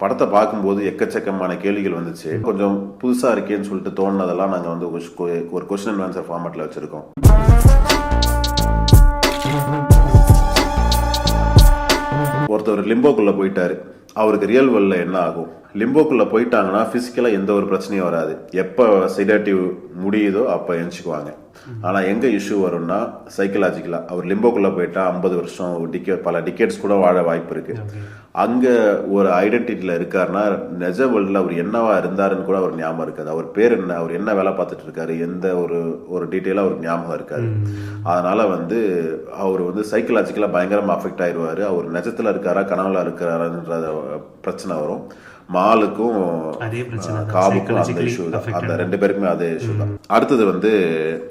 படத்தை பார்க்கும்போது எக்கச்சக்கமான கேள்விகள் வந்துச்சு. கொஞ்சம் புதுசா இருக்கேன்னு சொல்லிட்டு தோணுனதெல்லாம் நாங்க வந்து ஒரு கொஸ்டின் அண்ட் ஆன்சர் ஃபார்மேட்ல வச்சிருக்கோம். ஒருத்தர் லிம்போக்குள்ள போயிட்டாரு, அவருக்கு ரியல் வேர்ல்ட்ல என்ன ஆகும்? லிம்போக்குள்ள போயிட்டாங்கன்னா பிசிக்கலா எந்த ஒரு பிரச்சனையும் வராது. எப்ப செடேட்டிவ் முடியுதோ அப்ப எஞ்சிக்குவாங்க. ஆனா எங்க இஷ்யூ வரும்னா சைக்கலாஜிக்கலா அவர் லிம்போக்குள்ள போயிட்டா 50 வருஷம் பல டிகேட்ஸ் கூட வாழ வாய்ப்பு இருக்கு. அங்க ஒரு ஐடென்டிட்டியில இருக்காருன்னா நிஜ வேர்ல்ட்ல அவர் என்னவா இருந்தாருன்னு கூட அவர் ஞாபகம் இருக்காது. அவர் பேர் என்ன, அவர் என்ன வேலை பார்த்துட்டு இருக்காரு, எந்த ஒரு டீட்டெயிலா அவருக்கு ஞாபகம் இருக்காது. அதனால வந்து அவர் வந்து சைக்கலாஜிக்கலா பயங்கரமா அஃபெக்ட் ஆயிடுவாரு. அவர் நிஜத்துல இருக்காரா கனவுல இருக்காரான்ற பிரச்சனை வரும். மாலுக்கும் காபுக்கும் அந்த இஷ்யூ தான். அந்த 2 பேருக்குமே அதே இஷ்யூ தான். அடுத்தது வந்து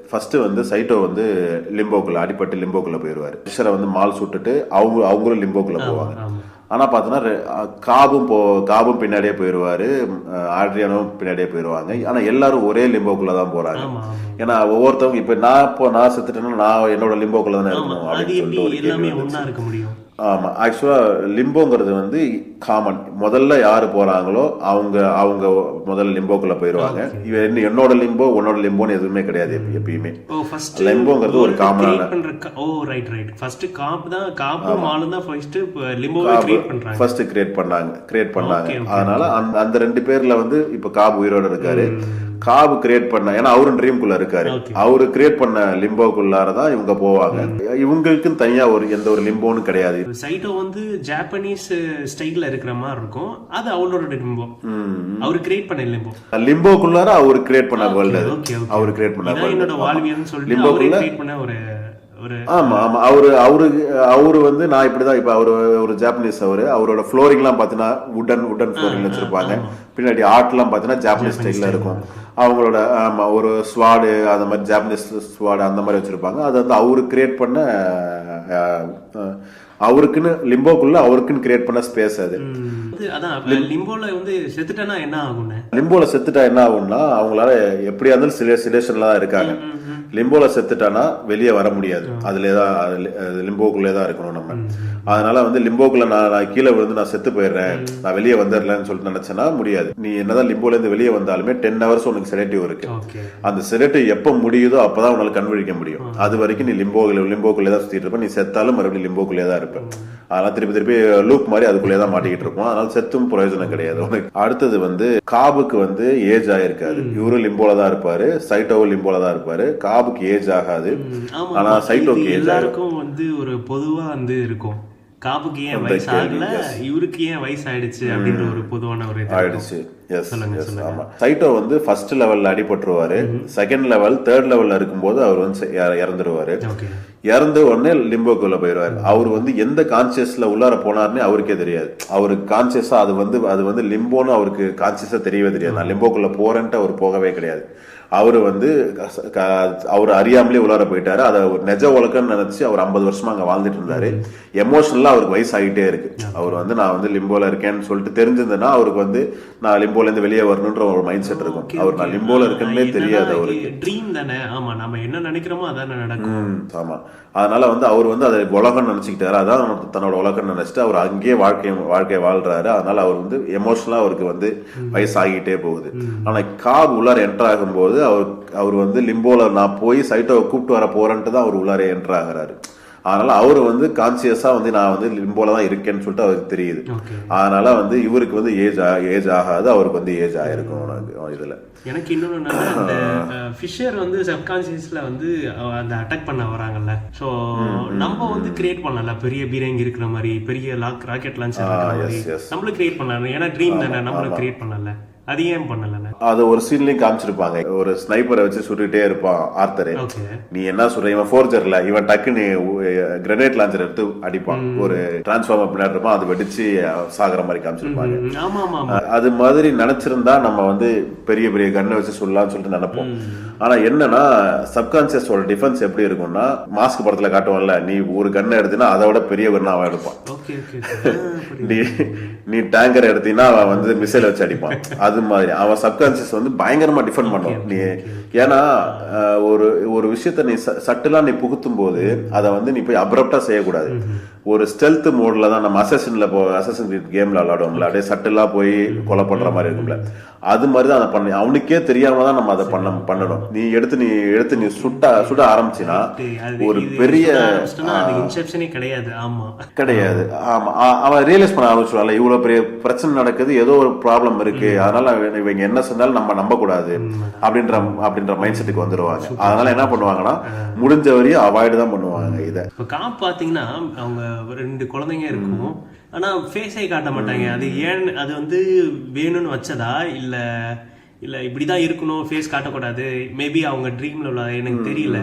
ஃபர்ஸ்ட் வந்து சைட்டோ வந்து லிம்போக்குள்ள அடிப்பட்டு லிம்போக்குள்ள போயிடுவாரு. ஃபிஷரை வந்து மால் சுட்டுட்டு அவங்களும் லிம்போக்குள்ள போவாங்க. ஆனா பாத்தீங்கன்னா காபும் பின்னாடியே போயிடுவாரு, ஆட்ரியானும் பின்னாடியே போயிடுவாங்க. ஆனா எல்லாரும் ஒரே லிம்போக்குள்ளதான் போறாங்க. ஏன்னா ஒவ்வொருத்தவங்க இப்ப நான் செத்துட்டேன்னா நான் என்னோட லிம்போக்குள்ள தானே இருக்கணும் அப்படின்னு சொல்லிட்டு ஒரு கேள்வி. ஆமா, ஆக்சுவலா லிம்போங்கிறது வந்து காமன். முதல்ல யாரு போறாங்களோ அவங்க முதல்ல லிம்போக்குள்ள போயிருவாங்க. என்னோட லிம்போ உன்னோட லிம்போன்னு எதுவுமே கிடையாது. எப்பயுமே லிம்போங்கிறது ஒரு காமனான ஃபர்ஸ்ட் கிரியேட் பண்ணாங்க. அதனால அந்த 2 பேர்ல வந்து இப்ப காபு உயிரோட இருக்காரு. காபு கிரியேட் பண்ண, ஏன்னா அவரும் ட்ரீம்குள்ள இருக்காரு. அவரு கிரியேட் பண்ண லிம்போக்குள்ளாரதான் இவங்க போவாங்க. இவங்களுக்கு தனியா எந்த ஒரு லிம்போன்னு கிடையாது. சைட்டோ வந்து ஜாப்பனீஸ் ஸ்டைல்ல இருக்கிற மாதிரி இருக்கும். அது அவரோட லிம்போ. அவரு கிரியேட் பண்ண லிம்போக்குள்ளார அவரு கிரியேட் பண்ண வேர்ல்ட். அவரு கிரியேட் பண்ண என்னோட வாழ்வியல்னு சொல்லிட்டு அவரே கிரியேட் பண்ண ஒரு ஆமா ஆமா அவரு வந்து நான் இப்படிதான். இப்ப ஒரு ஜாப்பனீஸ். அவரோட ஃப்ளோரிங் எல்லாம் பாத்தீங்கன்னா உடன் ஃப்ளோரிங் வச்சிருப்பாங்க. பின்னாடி ஆர்ட் எல்லாம் பாத்தீங்கன்னா ஜாப்பனீஸ் ஸ்டைல்ல இருக்கும். அவங்களோட ஒரு ஸ்வாடு அந்த மாதிரி ஜாப்பனீஸ் ஸ்வாடு அந்த மாதிரி வச்சிருப்பாங்க. அது வந்து அவரு கிரியேட் பண்ண அவருக்குன்னு லிம்போக்குள்ள அவருக்குன்னு கிரியேட் பண்ண ஸ்பேஸ். அது லிம்போல வந்து செத்துட்டா என்ன ஆகும்? லிம்போல செத்துட்டா என்ன ஆகும்னா அவங்களால எப்படியா இருந்தாலும் சிடேஷன்ல தான் இருக்காங்க. லிம்போல செத்துட்டானா வெளியே வர முடியாது. அதுலதான் லிம்போக்குள்ளே தான் இருக்கணும் நம்ம. அதனால வந்து லிம்போக்குள்ள நான் கீழே விழுந்து நான் செத்து போயிடுறேன், நான் வெளியே வந்துடலன்னு சொல்லிட்டு நினைச்சேன்னா முடியாது. நீ என்னதான் லிம்போல இருந்து வெளியே வந்தாலுமே 10 hours உனக்கு செடேட்டிவ் இருக்கு. அந்த செடேட்டிவ் எப்ப முடியுதோ அப்பதான் உன்னால கண்விழிக்க முடியும். அது வரைக்கும் நீ லிம்போக்குள்ளே தான் சுத்திட்டு இருப்ப. நீ செத்தாலும் மறுபடியும் லிம்போக்குள்ளே தான் இருப்ப. அதனால திருப்பி லூப் மாதிரி அதுக்குள்ளே தான் மாட்டிக்கிட்டு இருப்போம். அதனால செத்தும் பிரயோஜனம் கிடையாது. அடுத்தது வந்து காபுக்கு வந்து ஏஜ் ஆயிருக்காது. இவரு லிம்போல தான் இருப்பாரு, சைட்டோவும் லிம்போல தான் இருப்பாரு. காபுக்கு ஏஜ் ஆகாது, ஆனா சைட்டோக்கு ஏஜ் ஆகும். வந்து ஒரு பொதுவா வந்து இருக்கும். காபுக்கு ஏன் வயசு ஆகல, இவருக்கு ஏன் வயசு ஆயிடுச்சு அப்படின்ற ஒரு பொதுவான ஒரு ஆயிடுச்சு. சைட்டோ வந்து ஃபர்ஸ்ட் லெவல்ல அடிபட்டுருவாரு. செகண்ட் லெவல், தேர்ட் லெவல்ல இருக்கும்போது அவர் வந்து இறந்துருவாரு. இறந்த உடனே லிம்போக்குள்ள போயிடுவாரு. அவர் வந்து எந்த கான்சியஸ்ல உள்ளார போனாருன்னு அவருக்கே தெரியாது. அவருக்கு கான்சியஸா அது வந்து லிம்போன்னு அவருக்கு கான்சியஸா தெரியவே தெரியாது. நான் லிம்போக்குள்ள போறேன்ட்டு அவர் போகவே கிடையாது. அவரு வந்து அவர் அறியாமலே உள்ளார போயிட்டாரு. அதை ஒரு நெஜ உலகம்னு நினைச்சு அவர் 50 வருஷமா அங்க வாழ்ந்துட்டு இருந்தாரு. எமோஷனலா அவருக்கு வயசு ஆகிட்டே இருக்கு. அவர் வந்து நான் வந்து லிம்போல இருக்கேன்னு சொல்லிட்டு தெரிஞ்சிருந்தேன்னா அவருக்கு வந்து நான் லிம்போல இருந்து வெளியே வரணும்ன்ற ஒரு மைண்ட் செட் இருக்கும். அவர் நான் லிம்போல இருக்கேன்னே தெரியாது. அவருக்கு ட்ரீம் தானே. ஆமா, நம்ம என்ன நினைக்கிறோமோ அதானே நடக்கும். ஆமா, அதனால வந்து அவர் வந்து அதை உலகம் நினைச்சுக்கிட்டாரு. அதான் தன்னோட உலகம் நினைச்சிட்டு அவர் அங்கேயே வாழ்க்கையை வாழ்றாரு. அதனால அவர் வந்து எமோஷனலா அவருக்கு வந்து வயசு ஆகிட்டே போகுது. ஆனா காப் உள்ளார என்டர் ஆகும்போது அவர் வந்து லிம்போல நான் போய் சைட்டோவை கூப்பிட்டு வர போறேன்ட்டு தான் அவர் உள்ளார என்டர் ஆகிறாரு. அதனால அவரு வந்து கான்சியஸா வந்து நான் வந்து லிம்போல தான் இருக்கேன்னு சொல்லிட்டு அவருக்கு தெரியுது. அதனால வந்து இவருக்கு வந்து ஏஜ் ஆகாது, அவருக்கு வந்து ஏஜ் ஆயிருக்கும். இதுல எனக்கு இன்னொன்னு, அந்த ஃபிஷர் வந்து சப்கான்சியஸ்ல வந்து அந்த அட்டாக் பண்ண வராங்கல்ல. சோ நம்ம வந்து கிரியேட் பண்ணல பெரிய பீரங்கி இருக்கிற மாதிரி, பெரிய ராக்கெட் லான்ச்சர் இருக்கிற மாதிரி நம்மளும் கிரியேட் பண்ணலாம். ஏன்னா ட்ரீம் தானே, நம்மளும் கிரியேட் பண்ணல. அது ஏன் பண்ணல? அது ஒரு சீன்லயும் காமிச்சிருப்பாங்க. ஒரு ஸ்னைப்பரை வச்சு சுட்டுட்டே இருப்பான் ஆர்த்தர். நீ என்ன சொல்ற, இவன் ஃபோர்ஜர்ல, இவன் டக்குன்னு கிரனேட் லான்ச்சர் எடுத்து அடிப்பான். ஒரு டிரான்ஸ்ஃபார்மர் பின்னாடி இருப்பான், அது வெடிச்சு சாகிற மாதிரி காமிச்சிருப்பாங்க. அது மாதிரி நினைச்சிருந்தா நம்ம வந்து பெரிய பெரிய கண்ணை வச்சு சொல்லலாம்னு சொல்லிட்டு நினைப்போம். ஆனா என்னன்னா சப்கான்சியஸோட டிஃபென்ஸ் எப்படி இருக்கும்னா, மாஸ்க் படத்துல காட்டுவான்ல, நீ ஒரு கண்ணை எடுத்தீங்கன்னா அதை விட பெரிய கண்ணை அவன் எடுப்பான். நீ டேங்கர் எடுத்தீங்கன்னா அவன் வந்து மிசைல் வச்சு அடிப்பான். அது மாதிரி அவன் சப்கான்சியஸ் வந்து பயங்கரமா டிஃபெண்ட் பண்ணுவான். நீ ஏன்னா ஒரு ஒரு விஷயத்த நீ சட்டிலா நீ புகுத்தும் போது அதை வந்து நீ போய் அப்ரப்டா செய்யக்கூடாது. ஒரு ஸ்டெல்த் மோட்ல தான் நம்ம அசசின் கேம்ல விளையாடுவோம்ல, அப்படியே சட்டிலா போய் கொலை பண்ற மாதிரி இருக்கும்ல, அது மாதிரி தான் அதை பண்ணி அவனுக்கே தெரியாம தான் நம்ம அதை பண்ணணும். நீ எடுத்து நீ சுட ஆரம்பிச்சினா ஒரு பெரிய கிடையாது. ஆமா, அவன் ரியலைஸ் பண்ண ஆரம்பிச்சுவான்ல, இவ்வளவு பெரிய பிரச்சனை நடக்குது, ஏதோ ஒரு ப்ராப்ளம் இருக்கு, அதனால இவங்க என்ன சொன்னாலும் நம்ம நம்ப கூடாது அப்படின்ற மைண்ட் செட்டுக்கு வந்துருவாங்க. அதனால என்ன பண்ணுவாங்கன்னா முடிஞ்ச வரையும் அவாய்டு தான் பண்ணுவாங்க இதை. இப்போ காப் பாத்தீங்கன்னா அவங்க 2 குழந்தைங்க இருக்கும், ஆனா ஃபேஸை காட்ட மாட்டாங்க. அது ஏன், அது வந்து வேணும்னு வச்சதா இல்ல இப்படிதான் இருக்கணும், ஃபேஸ் காட்டக்கூடாது, மேபி அவங்க ட்ரீம்ல உள்ள, எனக்கு தெரியல.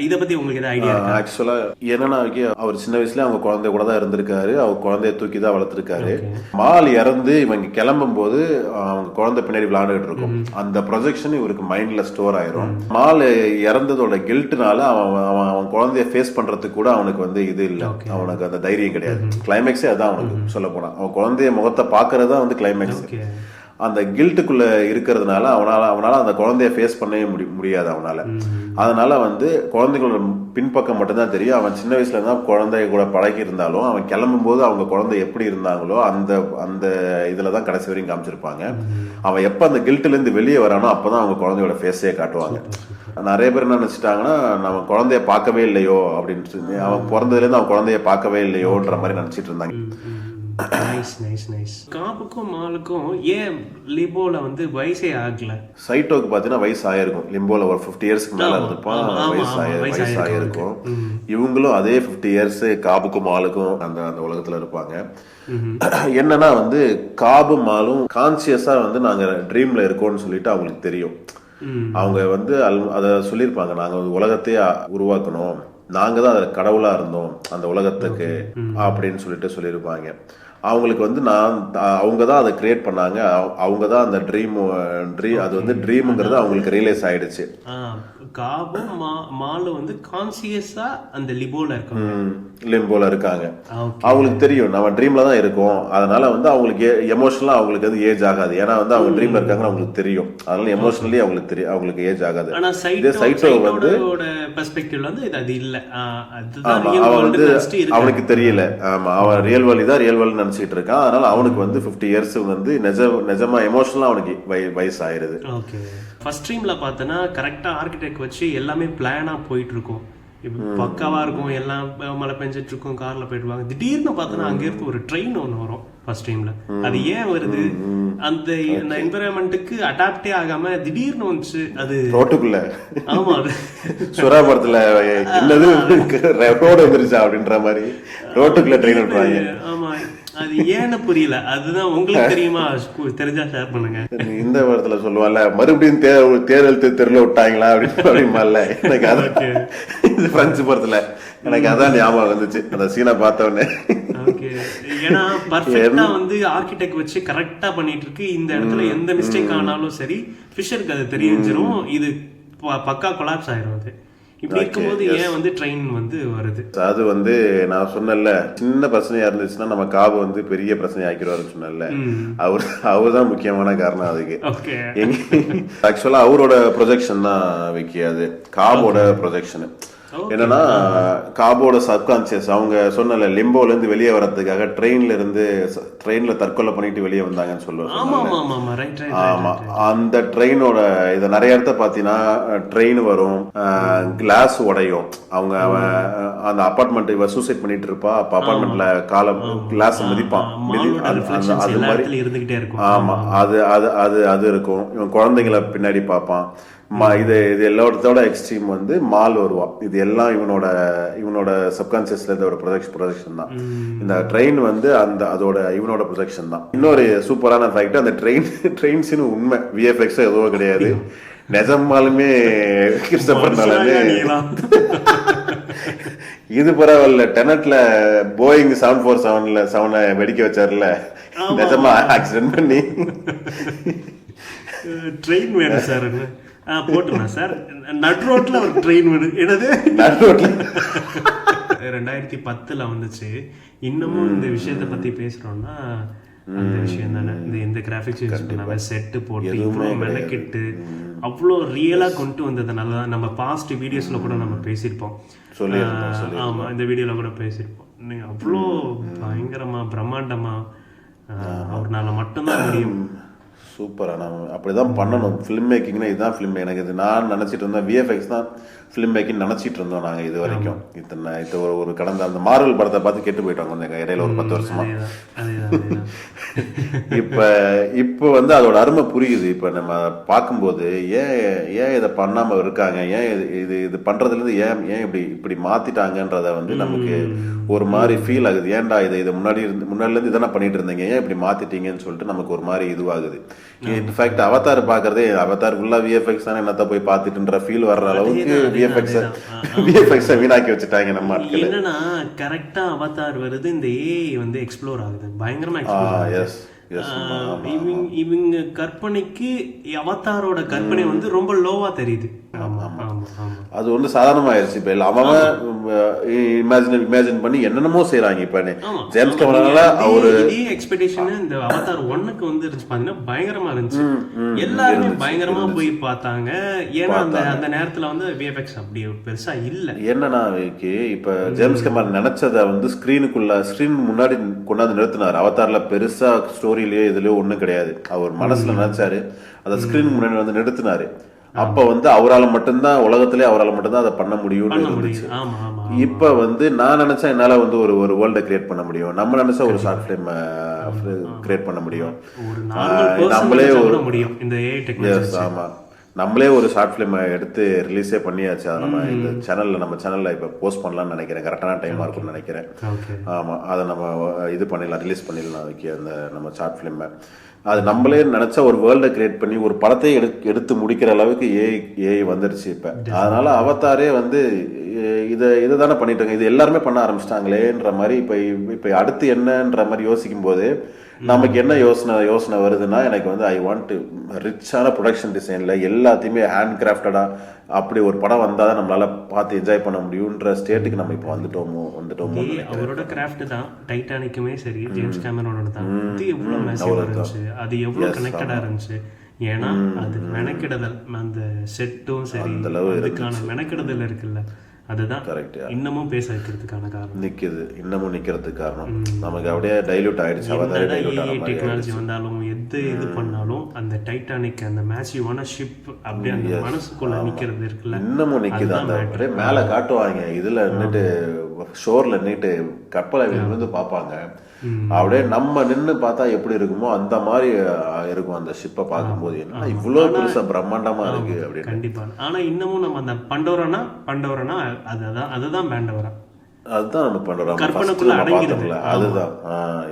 இத பத்தி உங்களுக்கு ஏதாவது ஐடியா இருக்கா? ஆக்சுவலா என்னன்னா, அவர் சின்ன வயசுல அவங்க குழந்தை கூட தான் இருந்திருக்காரு, அவர் குழந்தைய தூக்கி தான் வளர்த்திருக்காரு. மால் இறந்து இவங்க கிளம்பும் போது அவங்க குழந்தை பின்னாடி விளையாண்டுட்டு இருக்கும். அந்த ப்ரொஜெக்ஷன் இவருக்கு மைண்ட்ல ஸ்டோர் ஆயிரும். மால் இறந்ததோட கில்ட்னால அவன் குழந்தைய ஃபேஸ் பண்றதுக்கு கூட அவனுக்கு வந்து இது இல்லை, அவனுக்கு அந்த தைரியம் கிடையாது. கிளைமேக்ஸே அதான் அவனுக்கு சொல்ல போனா, அவன் குழந்தைய முகத்தை பாக்குறது தான் வந்து கிளைமேக்ஸ். அந்த கில்ட்டுக்குள்ள இருக்கிறதுனால அவனால அந்த குழந்தைய ஃபேஸ் பண்ணவே முடியாது அவனால. அதனால வந்து குழந்தைகளோட பின்பக்கம் மட்டும்தான் தெரியும். அவன் சின்ன வயசுல இருந்தா குழந்தைய கூட பழகி இருந்தாலும் அவன் கிளம்பும் போது அவங்க குழந்தை எப்படி இருந்தாங்களோ அந்த இதுலதான் கடைசி வரையும் காமிச்சிருப்பாங்க. அவன் எப்ப அந்த கில்ட்ல இருந்து வெளியே வரானோ அப்பதான் அவங்க குழந்தையோட ஃபேஸே காட்டுவாங்க. நிறைய பேர் என்ன நினைச்சிட்டாங்கன்னா, நம்ம குழந்தைய பார்க்கவே இல்லையோ அப்படின்னு சொல்லி, அவன் பிறந்ததுல இருந்து அவன் குழந்தைய பார்க்கவே இல்லையோன்ற மாதிரி நினைச்சிட்டு இருந்தாங்க. காப்புக்கும் மாலுக்கும் ஏன் லிம்போல வந்து வயசே ஆகல? சைட்டோக்கு பாத்தீங்கன்னா வயசு ஆயிருக்கும். லிம்போல ஒரு 50 இயர்ஸ்க்கு மேல இருந்திருப்பான், வயசு ஆயிருக்கும். இவங்களும் அதே 50 இயர்ஸ் காபுக்கும் மாலுக்கும் அந்த உலகத்துல இருப்பாங்க. என்னன்னா வந்து காபு மாலும் கான்சியஸா வந்து நாங்க ட்ரீம்ல இருக்கோம்னு சொல்லிட்டு அவங்களுக்கு தெரியும். அவங்க வந்து அத சொல்லியிருப்பாங்க, நாங்க உலகத்தையே உருவாக்கணும், நாங்க தான் அது கடவுளா இருந்தோம் அந்த உலகத்துக்கு அப்படின்னு சொல்லியிருப்பாங்க. அவங்களுக்கு வந்து அவங்க தான் அதை கிரியேட் பண்ணாங்க, அவங்க தான் அந்த ட்ரீம் அது வந்து ட்ரீம்ங்கிறது அவங்களுக்கு ரியலைஸ் ஆயிடுச்சு. காபும் மாலும் வந்து கான்சியஸா அந்த லிம்போல இருக்காங்க. அவங்களுக்கு தெரியும் நம்ம ட்ரீம்ல தான் இருக்கோம், அதனால வந்து அவங்களுக்கு எமோஷனலா அவங்களுக்கு வந்து ஏஜ் ஆகாது. ஏன்னா வந்து அவங்க ட்ரீம்ல இருக்காங்கன்னு அவங்களுக்கு தெரியும், அதனால எமோஷனலி அவங்களுக்கு தெரியும், அவங்களுக்கு ஏஜ் ஆகாது. சைட்டோ வந்து பெர்ஸ்பெக்டிவ்ல வந்து இது இல்ல, அவன் வந்து அவனுக்கு தெரியல. ஆமா, அவன் ரியல் வேர்ல்ட் தான் ரியல் வேர்ல்ட் நினைச்சிட்டு இருக்கான். அதனால அவனுக்கு வந்து 50 இயர்ஸ் வந்து நிஜமா எமோஷனலா அவனுக்கு வயசு ஆயிருது. ஃபர்ஸ்ட் ட்ரீம்ல பார்த்தனா கரெக்டா ஆர்கிடெக்ட் வச்சு எல்லாமே பிளானா போயிட்டு இருக்கும், பக்காவா இருக்கும், எல்லாம் மழை பெஞ்சிட்டு இருக்கும், கார்ல போயிடுவாங்க. திடீர்னு பார்த்தனா அங்க இருந்து ஒரு ட்ரெயின் ஒன்று வரும் ஃபர்ஸ்ட் டைம்ல. அது ஏன் வருது? அந்த என்விரான்மெண்ட்டுக்கு அடாப்டே ஆகாம திடீர்னு வந்துச்சு அது ரோட்டுக்குள்ள. ஆமா, சுறாபுரத்துல என்னது ரோடு வந்துருச்சா அப்படின்ற மாதிரி ரோட்டுக்குள்ள ட்ரெயின் விட்டுறாங்க. ஆமா, அது ஏன்னு புரியல. அதுதான் உங்களுக்கு தெரியுமா? தெரிஞ்சா ஷேர் பண்ணுங்க. இந்த இடத்துல சொல்லுவாங்கல்ல, மறுபடியும் தேர்தல் தெருல விட்டாங்களா அப்படின்பால, எனக்கு அதான் இது பிரெஞ்சு படத்துல எனக்கு அதான் ஞாபகம் வந்துச்சு அந்த சீனை பார்த்த உடனே. ஏன்னா பர்ஃபெக்ட்டா வந்து ஆர்கிடெக்ட் வச்சு கரெக்டா பண்ணிட்டு இருக்கு. இந்த இடத்துல எந்த மிஸ்டேக் ஆனாலும் சரி ஃபிஷருக்கு அது தெரிஞ்சிரும், இது பக்கா கொலாப்ஸ் ஆயிரும். அது இப்படி இருக்கும்போது ஏன் வந்து ட்ரெயின் வந்து வருது? அது வந்து நான் சொன்னேன்ல, சின்ன பிரச்சனையா இருந்துச்சுன்னா நம்ம காபு வந்து பெரிய பிரச்சனை ஆக்கிடுவாருன்னு சொன்னேன்ல, அவர் தான் முக்கியமான காரணம் அதுக்கு. ஆக்சுவலா அவரோட ப்ரொஜெக்ஷன் தான் விக்கி, அது காபோட ப்ரொஜெக்ஷன். என்னன்னா காபோட சப்கான்சியஸ், அவங்க சொன்னல லிம்போல இருந்து வெளியே வர்றதுக்காக ட்ரெயின்ல தற்கொலை பண்ணிட்டு வெளியே வந்தாங்கன்னு சொல்லுவாங்க. ஆமா, அந்த ட்ரெயினோட இத நிறைய இடத்த பாத்தீங்கன்னா ட்ரெயின் வரும், கிளாஸ் உடையும். அவங்க அந்த அபார்ட்மெண்ட் இவ சூசைட் பண்ணிட்டு இருப்பா, அப்ப அபார்ட்மெண்ட்ல காலம் கிளாஸ் மிதிப்பான், அது மாதிரி இருந்துகிட்டே இருக்கும். ஆமா, அது இருக்கும். இவன் குழந்தைங்களை பின்னாடி பார்ப்பான். இது எல்லாத்தோட எக்ஸ்ட்ரீம் வந்து மால் வருவான். இது எல்லாம் இவனோட சப்கான்சியஸ்ல இருந்த ஒரு ப்ரொஜெக்ஷன் தான். இந்த ட்ரெயின் வந்து அதோட இவனோட ப்ரொஜெக்ஷன் தான். இன்னொரு சூப்பரான ஃபேக்ட், அந்த ட்ரெயின் சீன் உண்மை, விஎஃப்எக்ஸ் எதுவும் கிடையாது, நிஜமாலுமே கிறிஸ்டபர்னாலே. இது பரவாயில்ல, டெனட்ல போயிங் 747 வெடிக்க வச்சாருல, நிஜமா ஆக்சிடென்ட் பண்ணி ட்ரெயின் வேணும் சார் போட்டுருந்தேன் சார், நட் ரோட்ல ஒரு ட்ரெயின் வேணும். என்னது நட் ரோட்ல 2010 வந்துச்சு. இன்னமும் இந்த விஷயத்த பத்தி பேசுறோம்னா அந்த விஷயம் தானே. இந்த கிராஃபிக்ஸ் யூஸ் பண்ணாம செட்டு போட்டு இவ்வளோ மெனக்கிட்டு அவ்வளோ ரியலாக கொண்டு வந்ததுனால தான் நம்ம பாஸ்ட் வீடியோஸில் கூட நம்ம பேசியிருப்போம். ஆமாம், இந்த வீடியோவில் கூட பேசியிருப்போம். நீங்கள் அவ்வளோ பயங்கரமாக பிரம்மாண்டமாக அவர்னால மட்டும்தான் முடியும். சூப்பராக நம்ம அப்படி தான் பண்ணணும். ஃபிலிம் மேக்கிங்னா இதுதான் ஃபிலிம். எனக்கு இது நான் நினச்சிட்டு இருந்தேன் விஎஃப்எக்ஸ் தான் ஃபிலிம் மேக்கிங் நினச்சிட்டு இருந்தோம் நாங்கள் இது வரைக்கும். இது ஒரு கடந்த அந்த மார்வல் படத்தை பார்த்து கேட்டு போயிட்டோம் கொஞ்சம் இடையில ஒரு 10 வருஷமா. இப்போ வந்து அதோட அருமை புரியுது. இப்போ நம்ம பார்க்கும்போது ஏன் இதை பண்ணாமல் இருக்காங்க, ஏன் இது பண்ணுறதுலேருந்து ஏன் இப்படி மாற்றிட்டாங்கன்றத வந்து நமக்கு ஒரு மாதிரி ஃபீல் ஆகுது. ஏன்டா இதை முன்னாடிலேருந்து இதெல்லாம் பண்ணிட்டு இருந்தீங்க, ஏன் இப்படி மாற்றிட்டீங்கன்னு சொல்லிட்டு நமக்கு ஒரு மாதிரி இதுவாகுது. இன்ஃபேக்ட் அவதார் பார்க்கறதே அவதார் ஃபுல்லாக விஎஃப்எக்ஸ் தானே என்னத்த போய் பார்த்துட்டுன்ற ஃபீல் வர்ற அளவுக்கு விஎஃப்எக்ஸ் வீணாக்கி வச்சுட்டாங்க நம்ம ஆட்கள். என்னன்னா கரெக்டா அவதார் வருது, இந்த ஏஐ வந்து எக்ஸ்ப்ளோர் ஆகுது, பயங்கரமா எக்ஸ்ப்ளோர் ஆகுது. இவங்க கற்பனைக்கு அவதாரோட கற்பனை வந்து ரொம்ப லோவா தெரியுது. அது வந்து சாதாரணமாயிருச்சு. இப்ப அவன் இமேஜின் பண்ணி என்னென்னமோ செய்யறாங்க. இப்ப ஜேம்ஸ் கேமரால அவரு எக்ஸ்பெக்டேஷன் இந்த அவதார் 1க்கு வந்து இருந்துச்சு பாத்தீங்கன்னா பயங்கரமா இருந்துச்சு. எல்லாருமே பயங்கரமா போய் பார்த்தாங்க. ஏன்னா அந்த நேரத்துல வந்து விஎஃப்எக்ஸ் அப்படி பெருசா இல்ல. என்னன்னா இப்ப ஜேம்ஸ் கேமரா நினைச்சத வந்து ஸ்கிரீன் முன்னாடி கொண்டாந்து நிறுத்தினார். அவதார்ல பெருசா ஸ்டோரியிலயோ இதுலயோ ஒண்ணும் கிடையாது. அவர் மனசுல நினைச்சாரு, அதை ஸ்கிரீன் முன்னாடி வந்து நிறுத்தினாரு. அப்ப வந்து அவரால் மட்டும்தான் உலகத்திலே அவரால் மட்டும்தான் அதை பண்ண முடியும்னு இருந்துச்சு. இப்ப வந்து நான் நினைச்சா என்னால வந்து ஒரு வேர்ல்டை கிரியேட் பண்ண முடியும், நம்ம நினைச்சா ஒரு ஷார்ட் பிலிம் கிரியேட் பண்ண முடியும், நம்மளே நம்மளே ஒரு ஷார்ட் பிலிம் எடுத்து ரிலீஸே பண்ணியாச்சு. அதை நம்ம சேனல்ல இப்ப போஸ்ட் பண்ணலாம்னு நினைக்கிறேன். கரெக்டான டைமா இருக்கும்னு நினைக்கிறேன். ஆமா, அதை நம்ம இது பண்ணிடலாம், ரிலீஸ் பண்ணிடலாம். அந்த நம்ம ஷார்ட் பிலிம் அது நம்மளே நினைச்சா ஒரு வேர்ல்டை கிரியேட் பண்ணி ஒரு படத்தை எடுத்து முடிக்கிற அளவுக்கு ஏஐ வந்துருச்சு இப்ப. அதனால அவதாரே வந்து இதை தானே பண்ணிட்டு இருக்காங்க, இது எல்லாருமே பண்ண ஆரம்பிச்சிட்டாங்களேன்ற மாதிரி இப்ப அடுத்து என்னன்ற மாதிரி யோசிக்கும் போது நமக்கு என்ன யோசனை வருதுன்னா, எனக்கு வந்து ஐ வாண்ட் ரிச்சான ப்ரொடக்ஷன் டிசைன்ல எல்லாத்தையுமே ஹேண்ட் கிராஃப்டடா அப்படி ஒரு படம் வந்தாதான் நம்மளால பார்த்து என்ஜாய் பண்ண முடியும்ன்ற ஸ்டேட்டுக்கு நம்ம இப்போ வந்துட்டோமோ. அவரோட கிராஃப்ட் தான் டைட்டானிக்குமே சரி, ஜேம்ஸ் கேமரோட தான். அது எவ்வளவு மேசிவா இருந்துச்சு, அது எவ்வளவு கனெக்டடா இருந்துச்சு. ஏன்னா அது மெனக்கிடுதல், அந்த செட்டும் சரி, அதுக்கான மெனக்கிடுதல் இருக்குல்ல, அதுதான் இன்னமும் பேச வைக்கிறதுக்கான காரணம். இன்னமும் நிக்கிறதுக்கு காரணம் நமக்கு அப்படியே டைல்யூட் ஆயிடுச்சு. டெக்னாலஜி வந்தாலும் இது பண்ணாலும் அந்த டைட்டானிக் அந்த மேசிவான ஷிப் அப்படியே அந்த மனசுக்குள்ள நிக்கிறது இருக்குல்ல, இன்னமும் நிக்குது. அந்த மேல காட்டுவாங்க, இதுல நின்னுட்டு ஷோர்ல நின்னுட்டு கப்பலை விழுந்து பார்ப்பாங்க. அப்படியே நம்ம நின்று பார்த்தா எப்படி இருக்குமோ அந்த மாதிரி இருக்கும் அந்த ஷிப்பை பார்க்கும்போது. என்ன இவ்வளவு பெருசா பிரம்மாண்டமா இருக்கு அப்படின்னு. கண்டிப்பா. ஆனா இன்னமும் நம்ம அந்த பண்டோரனா அதுதான் பேண்டோரா, அதுதான் நம்ம பண்டோரா கற்பனைக்குள்ள அடங்கிடுதுல, அதுதான்.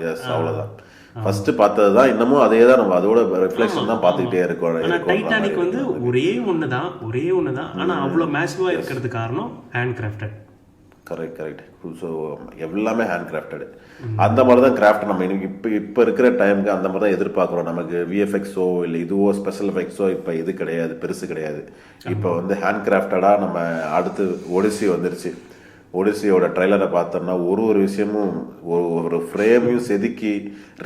எஸ், அவ்வளவுதான். ஃபர்ஸ்ட் பார்த்ததுதான், இன்னமும் அதே தான், நம்ம அதோட ரிஃப்ளெக்ஷன் தான் பார்த்துக்கிட்டே இருக்கோம். ஆனா டைட்டானிக் வந்து ஒரே ஒண்ணுதான். ஆனா அவ்வளவு மேசிவா இருக்கிறது காரணம் ஹேண்ட் கிராஃப்டட். கரெக்ட். ஸோ எல்லாமே ஹேண்ட் கிராஃப்டடு. அந்த மாதிரி தான் கிராஃப்ட் நம்ம இப்போ இருக்கிற டைமுக்கு அந்த மாதிரி தான் எதிர்பார்க்குறோம். நமக்கு விஎஃப்எக்ஸோ இல்லை இதுவோ ஸ்பெஷல் எஃபெக்ட்ஸோ இப்போ இது கிடையாது, பெருசு கிடையாது. இப்போ வந்து ஹேண்ட் கிராஃப்டடாக நம்ம அடுத்து ஒடிசி வந்துருச்சு. ஒடிசியோட ட்ரைலரை பார்த்தோம்னா ஒரு விஷயமும் ஒரு ஃப்ரேமையும்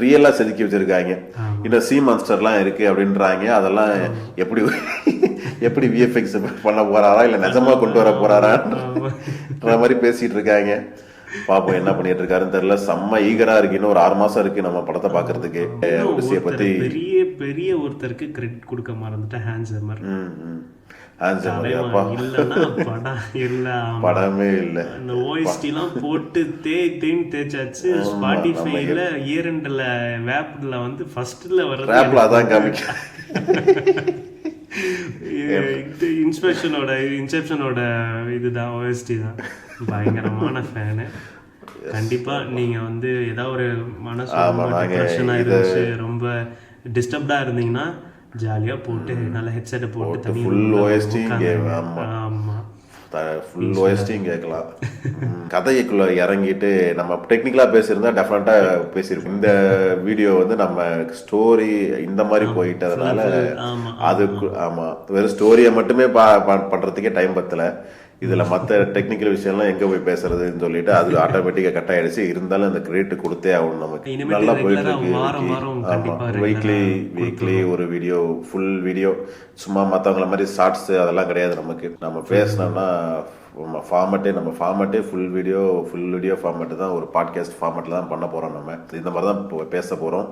ரியலாக செதுக்கி வச்சிருக்காங்க. இன்னும் சி மான்ஸ்டர்லாம் இருக்கு அப்படின்றாங்க. அதெல்லாம் எப்படி விஎஃப்எக்ஸ் பண்ண போறாரா இல்லை நிஜமா கொண்டு வர போறாரான்ற மாதிரி பேசிட்டு இருக்காங்க. பாப்போம் என்ன பண்ணிட்டு இருக்காருன்னு தெரியல. செம்ம ஈகரா இருக்கு. இன்னும் ஒரு 6 மாசம் இருக்கு நம்ம படத்தை பாக்குறதுக்கு. ஒடிசியை பத்தி பெரிய ஒருத்தருக்கு கிரெடிட் கொடுக்க மறந்துட்டேன். ஹான்சமர் படமே இல்ல. அந்த ஓஎஸ்டி எல்லாம் போட்டு தேய்ச்சாச்சு. ஸ்பாட்டிஃபைல இயர்ல வேப்ல வந்து ஃபர்ஸ்ட்ல வர்றது வேப்ல அதான் காமிக்க. இன்செப்ஷனோட இதுதான் ஓஎஸ்டி தான். பயங்கரமான ஃபேனு. கண்டிப்பா நீங்க வந்து ஏதாவது ஒரு மனசு டிப்ரெஷனா இருந்துச்சு, ரொம்ப டிஸ்டர்ப்டா இருந்தீங்கன்னா ஜாலியா போட்டு நல்ல ஹெட்செட்டை போட்டு ஃபுல் ஓஎஸ்டியும் கேட்கலாம். கதைக்குள்ள இறங்கிட்டு நம்ம டெக்னிக்கலா பேசியிருந்தா டெஃபினட்டா பேசியிருக்கோம். இந்த வீடியோ வந்து நம்ம ஸ்டோரி இந்த மாதிரி போயிட்டதுனால அதுக்கு வெறும் ஸ்டோரியை மட்டுமே பண்றதுக்கே டைம் பத்தல. இதுல மற்ற டெக்னிக்கல் விஷயம்லாம் எங்க போய் பேசுறதுன்னு சொல்லிட்டு அது ஆட்டோமேட்டிக்கா கட் ஆயிடுச்சு. இருந்தாலும் அந்த கிரெடிட் கொடுத்தே ஆகணும் நமக்கு. இனிமேட்டு நல்லா போயிட்டு regular-ஆ இருக்கு. வாரம் வாரம் கண்டிப்பா வீக்லி ஒரு வீடியோ, ஃபுல் வீடியோ. சும்மா மற்றவங்கள மாதிரி ஷார்ட்ஸ் அதெல்லாம் கிடையாது நமக்கு. நம்ம பேசினோம்னா நம்ம ஃபார்மேட்டே ஃபுல் வீடியோ ஃபார்மேட்டு தான், ஒரு பாட்காஸ்ட் ஃபார்மேட்டில் தான் பண்ண போகிறோம். நம்ம இந்த மாதிரி தான் இப்போ பேச போகிறோம்.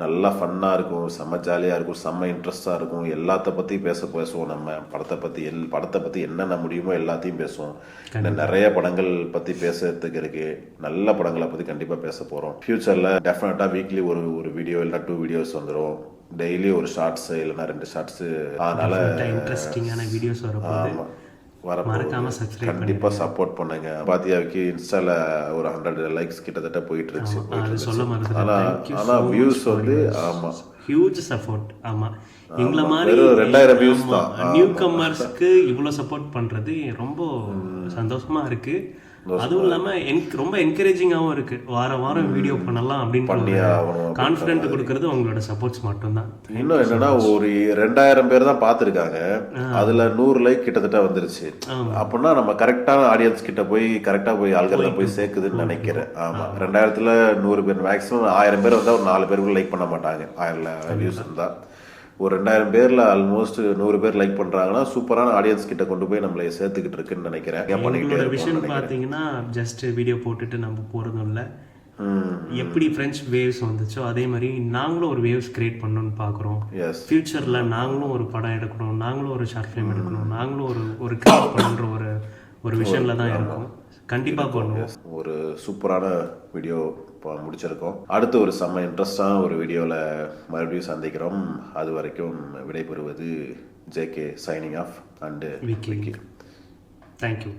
நல்லா ஃபன்னாக இருக்கும், செம்ம ஜாலியாக இருக்கும், செம்ம இன்ட்ரெஸ்டாக இருக்கும். எல்லாத்த பற்றி பேசுவோம். நம்ம படத்தை பற்றி என்னென்ன முடியுமோ எல்லாத்தையும் பேசுவோம். இன்னும் நிறைய படங்கள் பற்றி பேசுறதுக்கு இருக்கு. நல்ல படங்களை பற்றி கண்டிப்பாக பேச போகிறோம். ஃபியூச்சரில் டெஃபினட்டாக வீக்லி ஒரு வீடியோ இல்லைனா 2 வீடியோஸ் வந்துடும். டெய்லி ஒரு ஷார்ட்ஸ் இல்லைனா 2 ஷார்ட்ஸு. அதனால இன்ட்ரெஸ்டிங்கான வீடியோஸ் வரும். மறக்காம சப்ஸ்கிரைப் கண்டிப்பா சப்போர்ட் பண்ணுங்க. பாத்தியாவுக்கு இன்ஸ்டால ஒரு 100 லைக்ஸ் கிட்டத்தட்ட போயிட்டு இருந்துச்சு. அது சொல்ல ஆனா வியூஸ் வந்து ஆமா ஹியூஜ் சப்போர்ட். ஆமா, எங்கள மாதிரி 2000 வியூஸ் தான். நியூ கமர்ஸ்க்கு இவ்வளவு சப்போர்ட் பண்றது ரொம்ப சந்தோஷமா இருக்கு. அதுவும் இல்லாம ரொம்ப என்கரேஜிங்காவும் இருக்கு. வாரம் வீடியோ பண்ணலாம் அப்படின்னு கான்ஃபிடென்ட் கொடுக்கறது உங்களோட சப்போர்ட்ஸ் மட்டும்தான். இன்னும் என்னன்னா ஒரு 2000 பேர் தான் பார்த்துருக்காங்க. அதுல 100 லைக் கிட்டத்தட்ட வந்துருச்சு. அப்படின்னா நம்ம கரெக்டான ஆடியன்ஸ் கிட்ட போய் கரெக்டா போய் ஆல்கரிதம் போய் சேர்க்குதுன்னு நினைக்கிறேன். ஆமா, 2000த்துல 100 பேர், மேக்ஸிமம் 1000 பேர் வந்தா ஒரு 4 பேருக்கு லைக் பண்ண மாட்டாங்க. 1000 வியூஸ் இருந்தா ஒரு 2000 பேர்ல ஆல்மோஸ்ட் 100 பேர் லைக் பண்றாங்கன்னா சூப்பரான ஆடியன்ஸ் கிட்ட கொண்டு போய் நம்மளை சேர்த்துக்கிட்டு இருக்குன்னு நினைக்கிறேன். எங்களோட விஷன் பாத்தீங்கன்னா ஜஸ்ட் வீடியோ போட்டுட்டு நம்ம போறதும் இல்ல. எப்படி பிரெஞ்ச் வேவ்ஸ் வந்துச்சோ அதே மாதிரி நாங்களும் ஒரு வேவ்ஸ் கிரியேட் பண்ணணும்னு பாக்குறோம். ஃபியூச்சர்ல நாங்களும் ஒரு படம் எடுக்கணும், நாங்களும் ஒரு ஷார்ட் ஃபிலிம் எடுக்கணும், நாங்களும் ஒரு கிரியேட் பண்ணுற ஒரு விஷன்ல தான் இருக்கும். கண்டிப்பா பண்ணுவோம். ஒரு சூப்பரான வீடியோ முடிச்சிருக்கோம். அடுத்து ஒரு செம்ம இன்ட்ரெஸ்டான ஒரு வீடியோவில் மறுபடியும் சந்திக்கிறோம். அது வரைக்கும் விடைபெறுவது JK signing off and Vicky. Thank you.